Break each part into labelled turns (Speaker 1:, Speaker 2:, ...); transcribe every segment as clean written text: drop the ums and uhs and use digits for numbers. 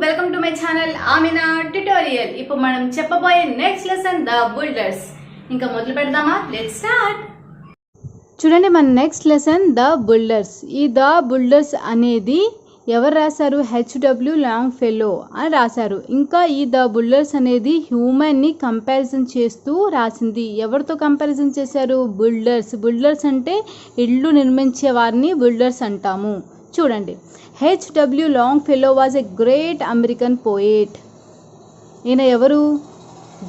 Speaker 1: Welcome to my channel Amina tutorial. ఇప్పుడు మనం చెప్పబోయే నెక్స్ట్ లెసన్ ద బుల్డర్స్. ఇంకా మొదలు పెడదామా? Let's start. చూడండి, మన నెక్స్ట్ లెసన్ ద బుల్డర్స్. ఈ ద బుల్డర్స్ అనేది ఎవరు రాశారు? హెచ్డబ్ల్యూ లాంగ్ ఫెలో అని రాశారు. ఇంకా ఈ ద బుల్డర్స్ అనేది హ్యూమన్ని కంపారిజన్ చేస్తూ రాసింది. ఎవరితో కంపారిజన్ చేశారు? బుల్డర్స్. బుల్డర్స్ అంటే ఇళ్ళు నిర్మించే వారిని బుల్డర్స్ అంటాము. చూడండి, HW Longfellow was a great American poet. ఈయన ఎవరు?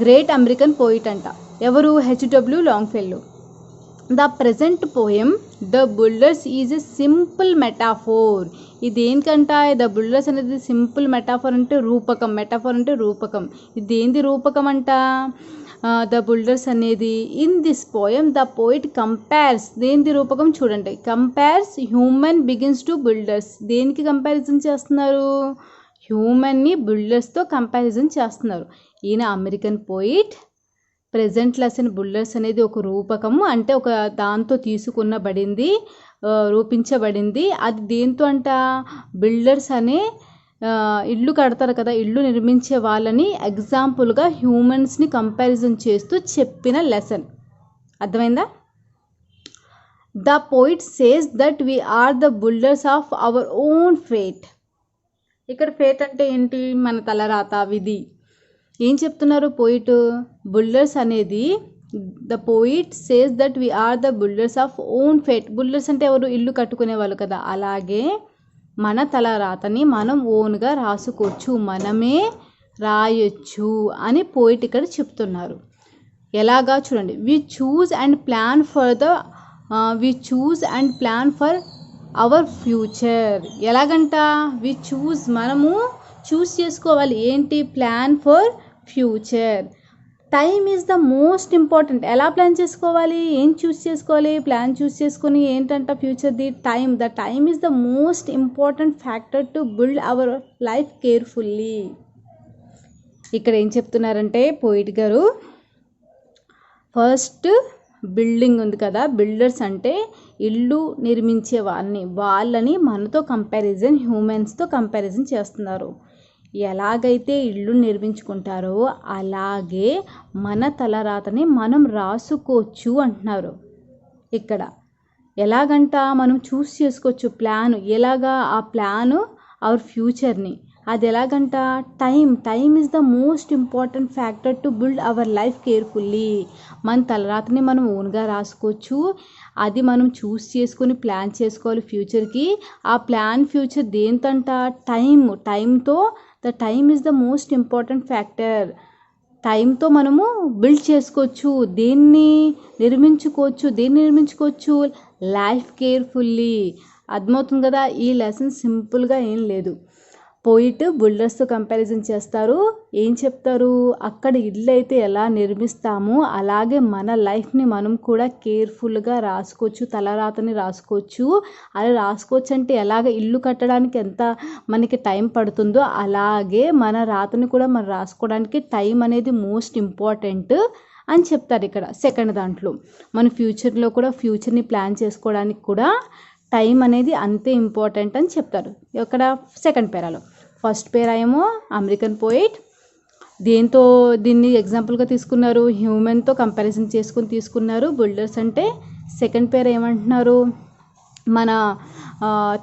Speaker 1: గ్రేట్ అమెరికన్ పోయిట్ అంట. ఎవరు? HW Longfellow. The present poem the builders is a simple metaphor. ఇది దేనికంట? ద బుల్డర్స్ అనేది సింపుల్ మెటాఫోర్ అంటే రూపకం. మెటాఫోర్ అంటే రూపకం. ఇది ఏంది రూపకం అంట? ద బుల్డర్స్ అనేది in this poem the poet compares. దేనిది రూపకం? చూడండి, compares human beings to builders. దేనికి కంపారిజన్ చేస్తున్నారు? హ్యూమన్ని బుల్డర్స్తో కంపారిజన్ చేస్తున్నారు. ఈయన American poet. Present lesson builders అనేది ఒక రూపకము, అంటే ఒక దాంతో తీసుకున్నబడింది, రూపించబడింది. అది దేంతో అంట? బిల్డర్స్ అనే ఇల్లు కడతారు కదా, ఇల్లు నిర్మించే వాళ్ళని ఎగ్జాంపుల్గా హ్యూమన్స్ని కంపారిజన్ చేస్తూ చెప్పిన లెసన్. అర్థమైందా? The poet says that we are the builders of our own fate. ఇక్కడ ఫేట్ అంటే ఏంటి? మన తలరాత, విధి. ఏం చెప్తున్నారు పోయిట్? బుల్డర్స్ అనేది the poet says that we are the builders of own fate. Builders అంటే ఎవరు? ఇల్లు కట్టుకునే వాళ్ళు కదా. అలాగే మన తలరాతని మనం ఓన్గా రాసుకోవచ్చు, మనమే రాయొచ్చు అని పోయిట్ ఇక్కడ చెప్తున్నారు. ఎలాగా? చూడండి, we choose and plan for our future. ఎలాగంట? వి చూజ్, మనము చూస్ చేసుకోవాలి. ఏంటి? Plan for future. Time is the most important. ఎలా ప్లాన్ చేసుకోవాలి? ఏం చూస్ చేసుకోవాలి? ప్లాన్ చూస్ చేసుకొని ఏంటంట ఫ్యూచర్ది? Time. The time is the most important factor to build our life carefully. ఇక్కడ ఏం చెప్తున్నారంటే పోయిట్ గారు, ఫస్ట్ బిల్డింగ్ ఉంది కదా, బిల్డర్స్ అంటే ఇల్లు నిర్మించే వాళ్ళని మనతో కంపారిజన్, హ్యూమన్స్తో కంపారిజన్ చేస్తున్నారు. ఎలాగైతే ఇల్లు నిర్మించుకుంటారో అలాగే మన తలరాతని మనం రాసుకోవచ్చు అంటున్నారు. ఇక్కడ ఎలాగంట? మనం చూస్ చేసుకోవచ్చు ప్లాన్. ఎలాగా? ఆ ప్లాను అవర్ ఫ్యూచర్ని. అది ఎలాగంట? Time is the most important factor to build our life carefully. మన తలరాతని మనం ఓన్గా రాసుకోవచ్చు. అది మనం చూస్ చేసుకొని ప్లాన్ చేసుకోవాలి ఫ్యూచర్కి. ఆ ప్లాన్ ఫ్యూచర్ దేంతంట? టైంతో. The time is the most important factor. టైంతో మనము బిల్డ్ చేసుకోవచ్చు, దేన్ని నిర్మించుకోవచ్చు? Life carefully. అర్థమవుతుంది కదా? ఈ లెసన్ సింపుల్గా ఏం లేదు. పోయిట్ బుల్డర్స్తో కంపారిజన్ చేస్తారు. ఏం చెప్తారు? అక్కడ ఇల్లు అయితే ఎలా నిర్మిస్తామో అలాగే మన లైఫ్ని మనం కూడా కేర్ఫుల్గా రాసుకోవచ్చు, తలరాతని రాసుకోవచ్చు. అలా రాసుకోవచ్చు అంటే ఎలాగ? ఇల్లు కట్టడానికి ఎంత మనకి టైం పడుతుందో అలాగే మన రాతని కూడా మనం రాసుకోవడానికి టైం అనేది మోస్ట్ ఇంపార్టెంట్ అని చెప్తారు ఇక్కడ సెకండ్ దాంట్లో. మన ఫ్యూచర్లో కూడా ఫ్యూచర్ని ప్లాన్ చేసుకోవడానికి కూడా టైం అనేది అంతే ఇంపార్టెంట్ అని చెప్తారు. ఇక్కడ సెకండ్ పేరాలో. ఫస్ట్ పేరా ఏమో అమెరికన్ పోయిట్. దీన్ని ఎగ్జాంపుల్గా తీసుకున్నారు, హ్యూమన్తో కంపారిజన్ చేసుకుని తీసుకున్నారు బుల్డర్స్ అంటే. సెకండ్ పేరా ఏమంటున్నారు? మన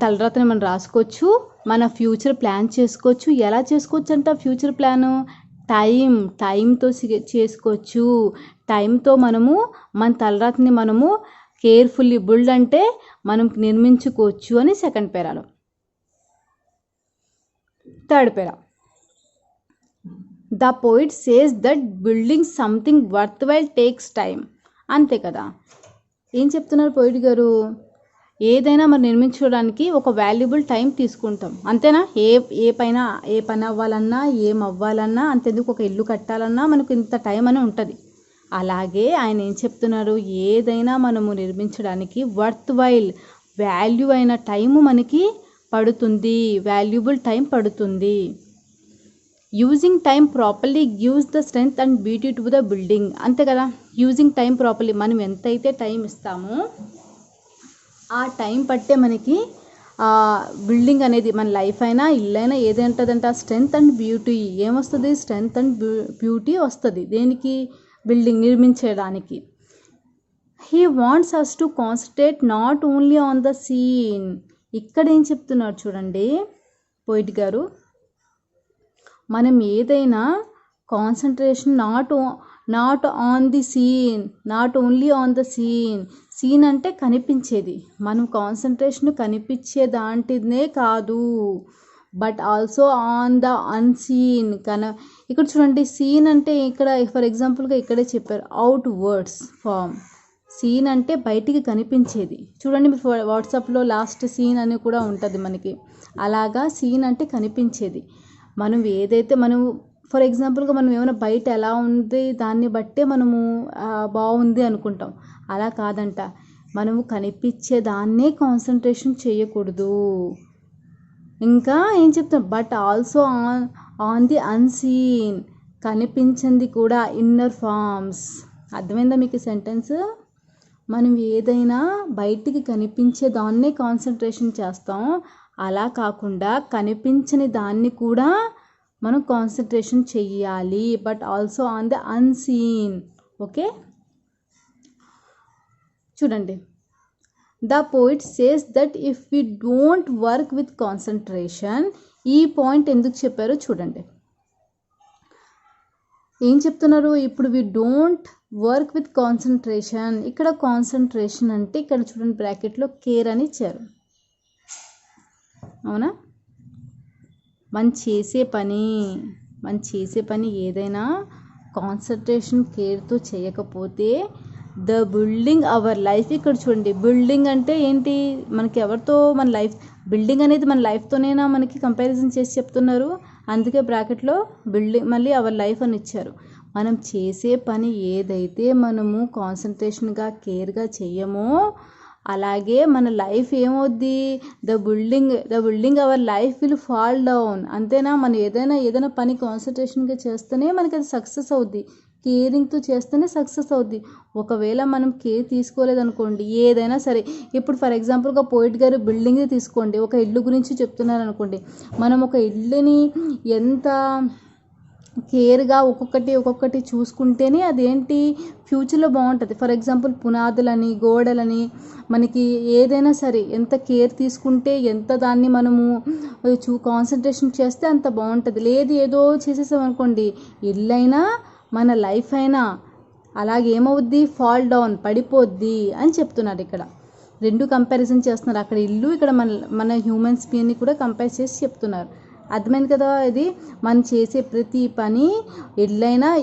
Speaker 1: తలరాతని మనం రాసుకోవచ్చు, మన ఫ్యూచర్ ప్లాన్ చేసుకోవచ్చు. ఎలా చేసుకోవచ్చు అంట ఫ్యూచర్ ప్లాను? టైంతో చేసుకోవచ్చు. టైంతో మనము మన తలరాతని మనము కేర్ఫుల్లీ బిల్డ్ అంటే మనం నిర్మించుకోవచ్చు అని సెకండ్ పేరాలో. Third para, the poet says that building something worthwhile takes time. అంతే కదా? ఏం చెప్తున్నారు పోయిట్ గారు? ఏదైనా మనం నిర్మించుకోవడానికి ఒక వాల్యుబుల్ టైం తీసుకుంటాం, అంతేనా? ఏ పని అవ్వాలన్నా, ఏం అవ్వాలన్నా, అంతెందుకు ఒక ఇల్లు కట్టాలన్నా మనకు ఇంత టైం అని ఉంటుంది. అలాగే ఆయన ఏం చెప్తున్నారు? ఏదైనా మనము నిర్మించడానికి వర్త్ వైల్, వాల్యూ అయిన టైము మనకి పడుతుంది, వాల్యుబుల్ టైం పడుతుంది. Using time properly gives the strength and beauty to the building. అంతే కదా? యూజింగ్ టైం ప్రాపర్లీ, మనం ఎంతైతే టైం ఇస్తామో ఆ టైం పట్టే మనకి బిల్డింగ్ అనేది మన లైఫ్ అయినా ఇల్లైనా ఏదంటదంట స్ట్రెంగ్త్ అండ్ బ్యూటీ ఏమొస్తుంది స్ట్రెంగ్త్ అండ్ బ్యూటీ వస్తుంది దేనికి బిల్డింగ్ నిర్మించడానికి he wants us to concentrate not only on the seen ఇక్కడ ఏం చెప్తున్నారు చూడండి పోయిట్ గారు మనం ఏదైనా concentration not on the seen not only on the seen అంటే కనిపించేది మనం కాన్సన్ట్రేషన్ కనిపించే దాంటినే కాదు but also on the unseen ఇక్కడ చూడండి సీన్ అంటే ఇక్కడ ఫర్ ఎగ్జాంపుల్గా ఇక్కడే చెప్పారు అవుట్ వర్డ్స్ ఫామ్ సీన్ అంటే బయటికి కనిపించేది చూడండి మీరు వాట్సాప్లో లాస్ట్ సీన్ అని కూడా ఉంటుంది మనకి అలాగా సీన్ అంటే కనిపించేది మనం ఏదైతే మనం ఫర్ ఎగ్జాంపుల్గా మనం ఏమైనా బయట ఎలా ఉంది దాన్ని బట్టే మనము బాగుంది అనుకుంటాం అలా కాదంట మనము కనిపించే దాన్నే కాన్సన్ట్రేషన్ చేయకూడదు ఇంకా ఏం చెప్తాం but also on the unseen కనిపించింది కూడా ఇన్నర్ ఫార్మ్స్ అర్థమైందా మీకు సెంటెన్స్ మనం ఏదైనా బయటికి కనిపించే దాన్నే కాన్సన్ట్రేషన్ చేస్తాం అలా కాకుండా కనిపించని దాన్ని కూడా మనం కాన్సన్ట్రేషన్ చెయ్యాలి but also on the unseen okay చూడండి the poet says that if we don't work with concentration ఈ పాయింట్ ఎందుకు చెప్పారో చూడండి ఏం చెప్తున్నారు ఇప్పుడు we don't work with concentration ఇక్కడ కాన్సన్ట్రేషన్ అంటే ఇక్కడ చూడండి బ్రాకెట్లో కేర్ అని ఇచ్చారు అవునా మనం చేసే పని ఏదైనా కాన్సన్ట్రేషన్ కేర్తో చేయకపోతే ద బిల్డింగ్ అవర్ లైఫ్ ఇక్కడ చూడండి బిల్డింగ్ అంటే ఏంటి మనకి ఎవరితో మన లైఫ్ బిల్డింగ్ అనేది మన లైఫ్తోనేనా మనకి కంపారిజన్ చేసి చెప్తున్నారు అందుకే బ్రాకెట్లో బిల్డింగ్ మళ్ళీ అవర్ లైఫ్ అని ఇచ్చారు మనం చేసే పని ఏదైతే మనము కాన్సన్ట్రేషన్గా కేర్గా చెయ్యమో అలాగే మన లైఫ్ ఏమవుద్ది the building our life will fall down అంతేనా మనం ఏదైనా పని కాన్సన్ట్రేషన్గా చేస్తేనే మనకి అది సక్సెస్ అవుద్ది కేరింగ్తో చేస్తేనే సక్సెస్ అవుద్ది ఒకవేళ మనం కేర్ తీసుకోలేదనుకోండి ఏదైనా సరే ఇప్పుడు ఫర్ ఎగ్జాంపుల్గా పోయిట్ గారు బిల్డింగ్ తీసుకోండి ఒక ఇల్లు గురించి చెప్తున్నారు అనుకోండి మనం ఒక ఇల్లుని ఎంత కేర్గా ఒక్కొక్కటి చూసుకుంటేనే అదేంటి ఫ్యూచర్లో బాగుంటుంది ఫర్ ఎగ్జాంపుల్ పునాదులని గోడలని మనకి ఏదైనా సరే ఎంత కేర్ తీసుకుంటే ఎంత దాన్ని మనము కాన్సన్ట్రేషన్ చేస్తే అంత బాగుంటుంది లేదు ఏదో చేసేసామనుకోండి ఇల్లైనా మన లైఫ్ అయినా అలాగేమవుద్ది ఫాల్ డౌన్ పడిపోద్ది అని చెప్తున్నారు ఇక్కడ రెండు కంపారిజన్ చేస్తున్నారు అక్కడ ఇల్లు ఇక్కడ మన హ్యూమన్స్ బీయింగ్ని కూడా కంపేర్ చేసి చెప్తున్నారు అర్థమైంది కదా ఇది మనం చేసే ప్రతి పని ఎట్లయినా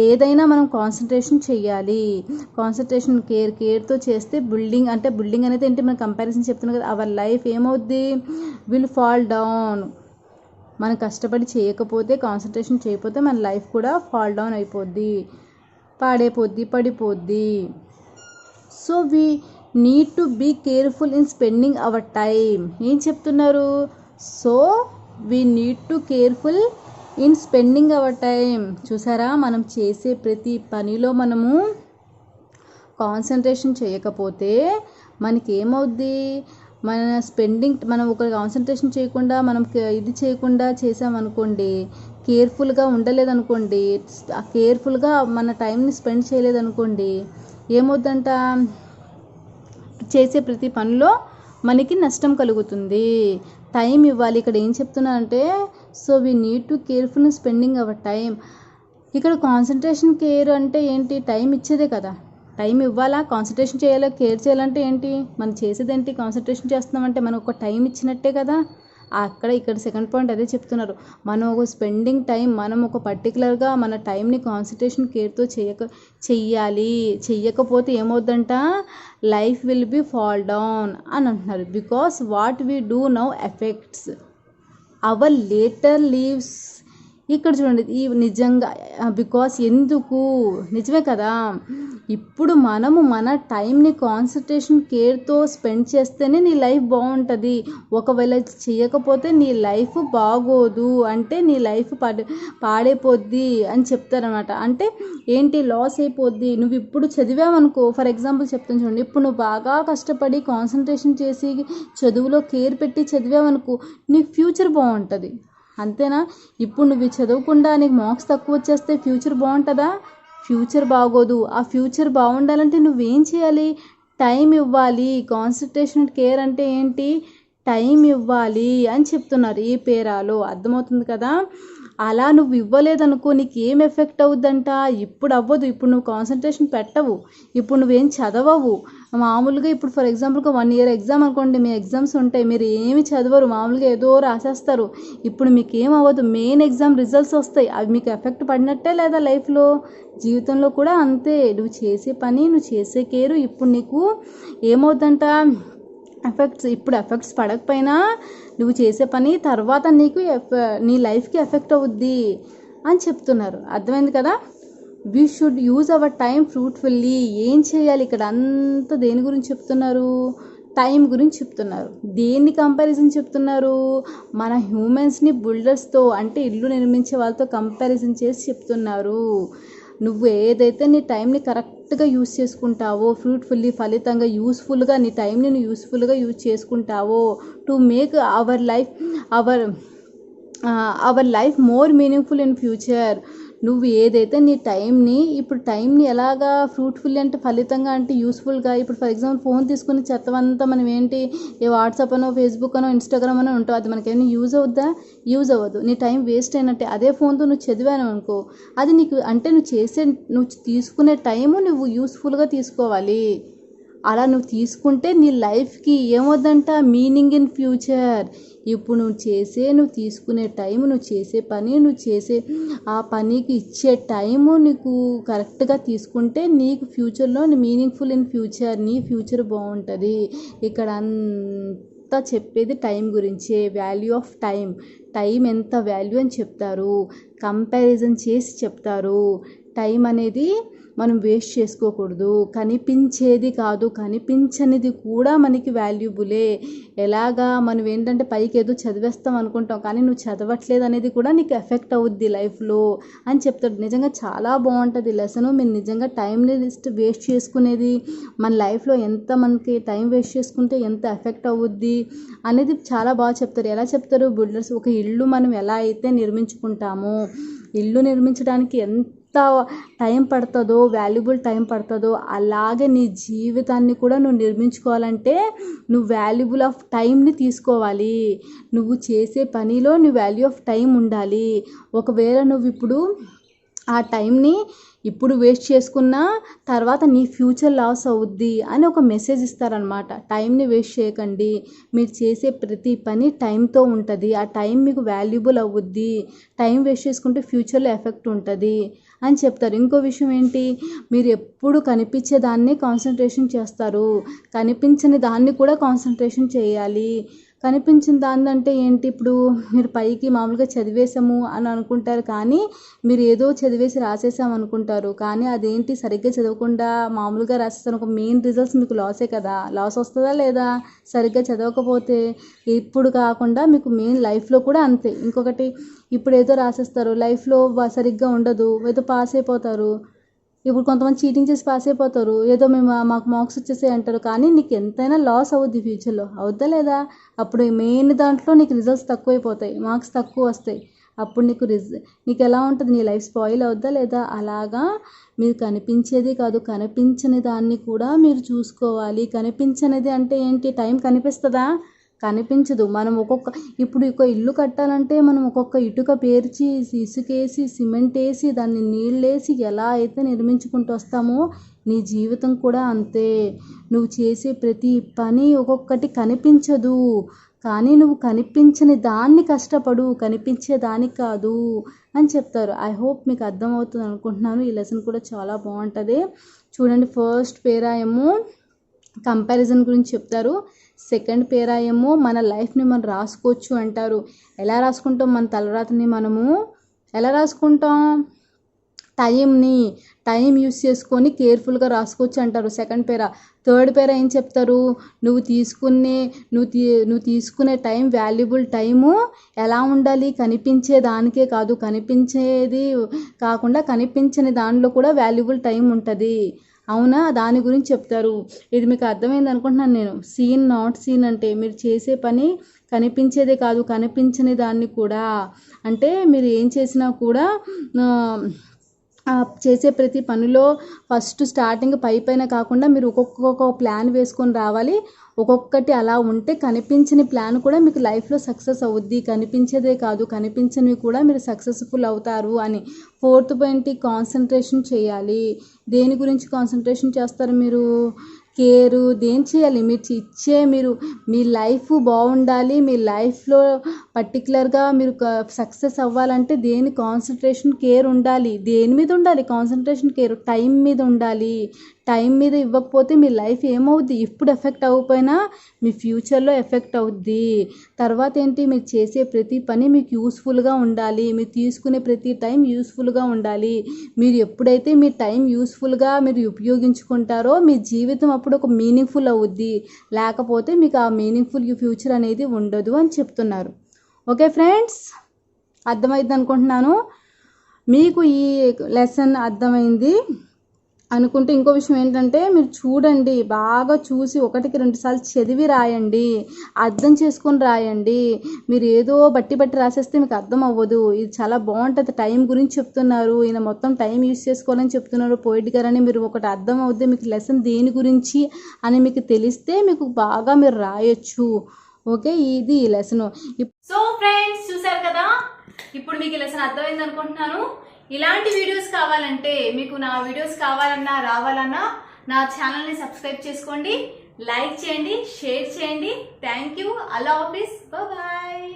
Speaker 1: ఏదైనా మనం కాన్సన్ట్రేషన్ చేయాలి కాన్సన్ట్రేషన్ కేర్తో చేస్తే బిల్డింగ్ అనేది ఏంటి మనం కంపారిజన్ చెప్తున్నాం కదా అవర్ లైఫ్ ఏమవుద్ది విల్ ఫాల్ డౌన్ మనం కష్టపడి చేయకపోతే కాన్సన్ట్రేషన్ చేయకపోతే మన లైఫ్ కూడా ఫాల్ డౌన్ అయిపోద్ది పడిపోద్ది so we need to be careful in spending our time ఏం చెప్తున్నారు so we need to careful in spending our time చూసారా మనం చేసే ప్రతి పనిలో మనము కాన్సన్ట్రేషన్ చేయకపోతే మనకి ఏమవుద్ది మనం ఒక కాన్సన్ట్రేషన్ చేయకుండా మనం ఇది చేయకుండా చేసామనుకోండి కేర్ఫుల్గా ఉండలేదనుకోండి కేర్ఫుల్గా మన టైంని స్పెండ్ చేయలేదనుకోండి ఏమవుద్దంట చేసే ప్రతి పనిలో మనకి నష్టం కలుగుతుంది టైం ఇవ్వాలి ఇక్కడ ఏం చెప్తున్నానంటే so we need to careful spending our time ఇక్కడ కాన్సన్ట్రేషన్ కేర్ అంటే ఏంటి టైం ఇచ్చేదే కదా టైం ఇవ్వాలా కాన్సన్ట్రేషన్ చేయాలా కేర్ చేయాలంటే ఏంటి మనం చేసేది ఏంటి కాన్సన్ట్రేషన్ చేస్తున్నామంటే మనం ఒక టైం ఇచ్చినట్టే కదా ఇక్కడ సెకండ్ పాయింట్ అదే చెప్తున్నారు మనం ఒక స్పెండింగ్ టైం మనం ఒక పర్టికులర్గా మన టైంని కాన్సన్ట్రేషన్ కేర్తో చెయ్యకపోతే ఏమవుద్దంట life will be fall down అని అంటున్నారు because what we do now effects our later lives ఇక్కడ చూడండి ఈ నిజంగా బికాస్ ఎందుకు నిజమే కదా. ఇప్పుడు మనము మన టైంని కాన్సన్ట్రేషన్ కేర్తో స్పెండ్ చేస్తేనే నీ లైఫ్ బాగుంటుంది. ఒకవేళ చేయకపోతే నీ లైఫ్ బాగోదు, అంటే నీ లైఫ్ పాడైపోద్ది అని చెప్తారనమాట. అంటే ఏంటి, లాస్ అయిపోద్ది. నువ్వు ఇప్పుడు చదివావనుకో, ఫర్ ఎగ్జాంపుల్ చెప్తాను చూడండి, ఇప్పుడు నువ్వు బాగా కష్టపడి కాన్సన్ట్రేషన్ చేసి చదువులో కేర్ పెట్టి చదివావనుకో, నీ ఫ్యూచర్ బాగుంటుంది. అంతేనా? ఇప్పుడు నువ్వు చదవకుండా నీకు మార్క్స్ తక్కువ వచ్చేస్తే ఫ్యూచర్ బాగుంటుందా? ఫ్యూచర్ బాగోదు. ఆ ఫ్యూచర్ బాగుండాలంటే నువ్వేం చేయాలి? టైం ఇవ్వాలి. కాన్సన్ట్రేషన్ కేర్ అంటే ఏంటి? టైం ఇవ్వాలి అని చెప్తున్నారు ఈ పేరాలో. అర్థమవుతుంది కదా. అలా నువ్వు ఇవ్వలేదనుకో నీకు ఏం ఎఫెక్ట్ అవుద్దంట? ఇప్పుడు అవ్వదు. ఇప్పుడు నువ్వు కాన్సన్ట్రేషన్ పెట్టవు, ఇప్పుడు నువ్వేం చదవవు. మామూలుగా ఇప్పుడు ఫర్ ఎగ్జాంపుల్గా 1 year ఎగ్జామ్ అనుకోండి, మీ ఎగ్జామ్స్ ఉంటాయి, మీరు ఏమి చదవరు, మామూలుగా ఏదో రాసేస్తారు. ఇప్పుడు మీకు ఏం అవ్వదు, మెయిన్ ఎగ్జామ్ రిజల్ట్స్ వస్తాయి, అవి మీకు ఎఫెక్ట్ పడినట్టే లేదా లైఫ్లో? జీవితంలో కూడా అంతే. నువ్వు చేసే పని, నువ్వు చేసే కేరు ఇప్పుడు నీకు ఏమవుద్దంట? ఇప్పుడు ఎఫెక్ట్స్ పడకపోయినా నువ్వు చేసే పని తర్వాత నీకు నీ లైఫ్కి ఎఫెక్ట్ అవుద్ది అని చెప్తున్నారు. అర్థమైంది కదా. We should use our time fruitfully. ఏం చేయాలి ఇక్కడ? అంతా దేని గురించి చెప్తున్నారు? టైం గురించి చెప్తున్నారు. దేన్ని కంపారిజన్ చెప్తున్నారు? మన హ్యూమన్స్ని బుల్డర్స్తో, అంటే ఇల్లు నిర్మించే వాళ్ళతో కంపారిజన్ చేసి చెప్తున్నారు. నువ్వు ఏదైతే నీ టైంని కరెక్ట్గా యూజ్ చేసుకుంటావో, ఫ్రూట్ఫుల్లీ, ఫలితంగా, యూస్ఫుల్గా నీ టైంని నువ్వు యూస్ఫుల్గా యూజ్ చేసుకుంటావో, to make our life more meaningful in future. నువ్వు ఏదైతే నీ టైంని ఎలాగా ఫ్రూట్ఫుల్ అంటే ఫలితంగా అంటే యూస్ఫుల్గా, ఇప్పుడు ఫర్ ఎగ్జాంపుల్ ఫోన్ తీసుకుని చెత్తవంతా మనం ఏంటి, ఏ వాట్సాప్ అనో, ఫేస్బుక్ అనో, ఇన్స్టాగ్రామ్ అనో ఉంటావు, అది మనకేమైనా యూజ్ అవుద్దా? యూజ్ అవ్వదు. నీ టైం వేస్ట్ అయినట్టే. అదే ఫోన్తో నువ్వు చదివాను అనుకో, అది నీకు అంటే నువ్వు తీసుకునే టైము నువ్వు యూస్ఫుల్గా తీసుకోవాలి. అలా నువ్వు తీసుకుంటే నీ లైఫ్కి ఏమవుద్దంట? Meaning in future. ఇప్పుడు నువ్వు తీసుకునే టైము, నువ్వు చేసే పని, నువ్వు చేసే ఆ పనికి ఇచ్చే టైము నీకు కరెక్ట్గా తీసుకుంటే నీకు ఫ్యూచర్లో మీనింగ్ఫుల్ ఇన్ ఫ్యూచర్, నీ ఫ్యూచర్ బాగుంటుంది. ఇక్కడ అంతా చెప్పేది టైం గురించే. వాల్యూ ఆఫ్ టైం ఎంత వాల్యూ అని చెప్తారు, కంపారిజన్ చేసి చెప్తారు. టైం అనేది మనం వేస్ట్ చేసుకోకూడదు. కనిపించేది కాదు, కనిపించనిది కూడా మనకి వాల్యుబులే. ఎలాగా మనం ఏంటంటే పైకి ఏదో చదివేస్తాం అనుకుంటాం, కానీ నువ్వు చదవట్లేదు అనేది కూడా నీకు ఎఫెక్ట్ అవుద్ది లైఫ్లో అని చెప్తాడు. నిజంగా చాలా బాగుంటుంది లెసను. మీరు నిజంగా టైంని వేస్ట్ చేసుకునేది, మన లైఫ్లో ఎంత మనకి టైం వేస్ట్ చేసుకుంటే ఎంత ఎఫెక్ట్ అవుద్ది అనేది చాలా బాగా చెప్తారు. ఎలా చెప్తారు బిల్డర్స్? ఒక ఇల్లు మనం ఎలా అయితే నిర్మించుకుంటామో, ఇల్లు నిర్మించడానికి ఎంత టైం పడుతుందో, వాల్యుబుల్ టైం పడుతుందో, అలాగే నీ జీవితాన్ని కూడా నువ్వు నిర్మించుకోవాలంటే నువ్వు వాల్యుబుల్ ఆఫ్ టైంని తీసుకోవాలి. నువ్వు చేసే పనిలో నీ వాల్యూ ఆఫ్ టైం ఉండాలి. ఒకవేళ నువ్వు ఇప్పుడు ఆ టైంని ఇప్పుడు వేస్ట్ చేసుకున్నా తర్వాత నీ ఫ్యూచర్ లాస్ అవుద్ది అని ఒక మెసేజ్ ఇస్తారనమాట. టైంని వేస్ట్ చేయకండి, మీరు చేసే ప్రతి పని టైంతో ఉంటుంది, ఆ టైం మీకు వాల్యుబుల్ అవుద్ది. టైం వేస్ట్ చేసుకుంటే ఫ్యూచర్లో ఎఫెక్ట్ ఉంటుంది అని చెప్తారు. ఇంకో విషయం ఏంటి, మీరు ఎప్పుడు కనిపించే దాన్ని కాన్సన్ట్రేషన్ చేస్తారు, కనిపించని దాన్ని కూడా కాన్సన్ట్రేషన్ చేయాలి. కనిపించిన దాన్ని అంటే ఏంటి, ఇప్పుడు మీరు పైకి మామూలుగా చదివేసాము అని అనుకుంటారు, కానీ మీరు ఏదో చదివేసి రాసేసాము అనుకుంటారు, కానీ అదేంటి సరిగ్గా చదవకుండా మామూలుగా రాసేసాను ఒక మెయిన్ రిజల్ట్స్ మీకు లాసే కదా. లాస్ వస్తుందా లేదా సరిగ్గా చదవకపోతే? ఇప్పుడు కాకుండా మీకు మెయిన్ లైఫ్లో కూడా అంతే. ఇంకొకటి, ఇప్పుడు ఏదో రాసేస్తారు, లైఫ్లో సరిగ్గా ఉండదు, ఏదో పాస్ అయిపోతారు. ఇప్పుడు కొంతమంది చీటింగ్ చేసి పాస్ అయిపోతారు, ఏదో మాకు మార్క్స్ వచ్చేసాయి అంటారు, కానీ నీకు ఎంతైనా లాస్ అవుద్ది ఫ్యూచర్లో. అవుద్దా లేదా? అప్పుడు మెయిన్ దాంట్లో నీకు రిజల్ట్స్ తక్కువైపోతాయి, మార్క్స్ తక్కువ వస్తాయి. అప్పుడు నీకు ఎలా ఉంటుంది, నీ లైఫ్ స్పాయిల్ అవుద్దా లేదా? అలాగా మీరు కనిపించేది కాదు, కనిపించని దాన్ని కూడా మీరు చూసుకోవాలి. కనిపించనిది అంటే ఏంటి? టైం కనిపిస్తుందా? కనిపించదు. మనం ఇప్పుడు ఒక ఇల్లు కట్టాలంటే మనం ఒక్కొక్క ఇటుక పేర్చి, ఇసుకేసి, సిమెంట్ వేసి, దాన్ని నీళ్ళేసి ఎలా అయితే నిర్మించుకుంటూ వస్తామో నీ జీవితం కూడా అంతే. నువ్వు చేసే ప్రతి పని ఒక్కొక్కటి కనిపించదు, కానీ నువ్వు కనిపించని దాన్ని కష్టపడు, కనిపించే దానికి కాదు అని చెప్తారు. ఐ హోప్ మీకు అర్థమవుతుంది అనుకుంటున్నాను. ఈ లెసన్ కూడా చాలా బాగుంటుంది. చూడండి, ఫస్ట్ పేరా ఏమో కంపారిజన్ గురించి చెప్తారు, సెకండ్ పేరా ఏమో మన లైఫ్ని మనం రాసుకోవచ్చు అంటారు. ఎలా రాసుకుంటాం మన తలరాతని? మనము ఎలా రాసుకుంటాం? టైం యూస్ చేసుకొని కేర్ఫుల్గా రాసుకోవచ్చు అంటారు సెకండ్ పేరా. థర్డ్ పేరా ఏం చెప్తారు? నువ్వు తీసుకునే టైం, వాల్యుబుల్ టైము ఎలా ఉండాలి? కనిపించే దానికే కాదు, కనిపించేది కాకుండా కనిపించని దానిలో కూడా వాల్యుబుల్ టైం ఉంటుంది. అవునా? దాని గురించి చెప్తారు. ఇది మీకు అర్థమైంది అనుకుంటున్నాను నేను. సీన్ నాట్ సీన్ అంటే మీరు చేసే పని కనిపించేదే కాదు, కనిపించని దాన్ని కూడా. అంటే మీరు ఏం చేసినా కూడా చేసే ప్రతి పనిలో ఫస్ట్ స్టార్టింగ్ పైన కాకుండా మీరు ఒక్కొక్క ప్లాన్ వేసుకొని రావాలి. ఒక్కొక్కటి అలా ఉంటే కనిపించని ప్లాన్ కూడా మీకు లైఫ్లో సక్సెస్ అవుద్ది. కనిపించేదే కాదు, కనిపించనివి కూడా మీరు సక్సెస్ఫుల్ అవుతారు అని. ఫోర్త్ పాయింట్, కాన్సన్ట్రేషన్ చేయాలి. దేని గురించి కాన్సన్ట్రేషన్ చేస్తారు మీరు? కేరు దేని చేయాలి? మీరు మీ లైఫ్ బాగుండాలి, మీ లైఫ్లో పర్టికులర్గా మీరు సక్సెస్ అవ్వాలంటే దేని కాన్సన్ట్రేషన్, కేర్ ఉండాలి. దేని మీద ఉండాలి కాన్సన్ట్రేషన్, కేర్? టైం మీద ఉండాలి. టైం మీద ఇవ్వకపోతే మీ లైఫ్ ఏమవుద్ది? ఇప్పుడు ఎఫెక్ట్ అవ్వకపోయినా మీ ఫ్యూచర్లో ఎఫెక్ట్ అవుద్ది. తర్వాత ఏంటి? మీరు చేసే ప్రతి పని మీకు యూస్ఫుల్గా ఉండాలి. మీరు తీసుకునే ప్రతి టైం యూస్ఫుల్గా ఉండాలి. మీరు ఎప్పుడైతే మీ టైం యూస్ఫుల్గా మీరు ఉపయోగించుకుంటారో మీ జీవితం అప్పుడు ఒక మీనింగ్ఫుల్ అవుద్ది. లేకపోతే మీకు ఆ మీనింగ్ఫుల్ ఫ్యూచర్ అనేది ఉండదు అని చెప్తున్నారు. ఓకే ఫ్రెండ్స్, అర్థమైంది అనుకుంటున్నాను. మీకు ఈ లెసన్ అర్థమైంది అనుకుంటే ఇంకో విషయం ఏంటంటే, మీరు చూడండి, బాగా చూసి 1-2 సార్లు చదివి రాయండి, అర్థం చేసుకొని రాయండి. మీరు ఏదో బట్టి రాసేస్తే మీకు అర్థం అవ్వదు. ఇది చాలా బాగుంటుంది. టైం గురించి చెప్తున్నారు, ఈయన మొత్తం టైం యూస్ చేసుకోవాలని చెప్తున్నారు పోయిట్ గారని. మీరు ఒకటి అర్థం అవుద్ది, మీకు లెసన్ దేని గురించి అని మీకు తెలిస్తే మీకు బాగా మీరు రాయొచ్చు. ఓకే, ఇది ఈ లెసన్. సో ఫ్రెండ్స్, చూసారు కదా, ఇప్పుడు మీకు ఈ లెసన్ అర్థమైంది అనుకుంటున్నాను. ఇలాంటి వీడియోస్ కావాలంటే, మీకు నా వీడియోస్ కావాలన్నా రావాలన్నా నా ఛానల్ని సబ్స్క్రైబ్ చేసుకోండి, లైక్ చేయండి, షేర్ చేయండి. Thank you. అల్లా హాఫీస్. బాయ్.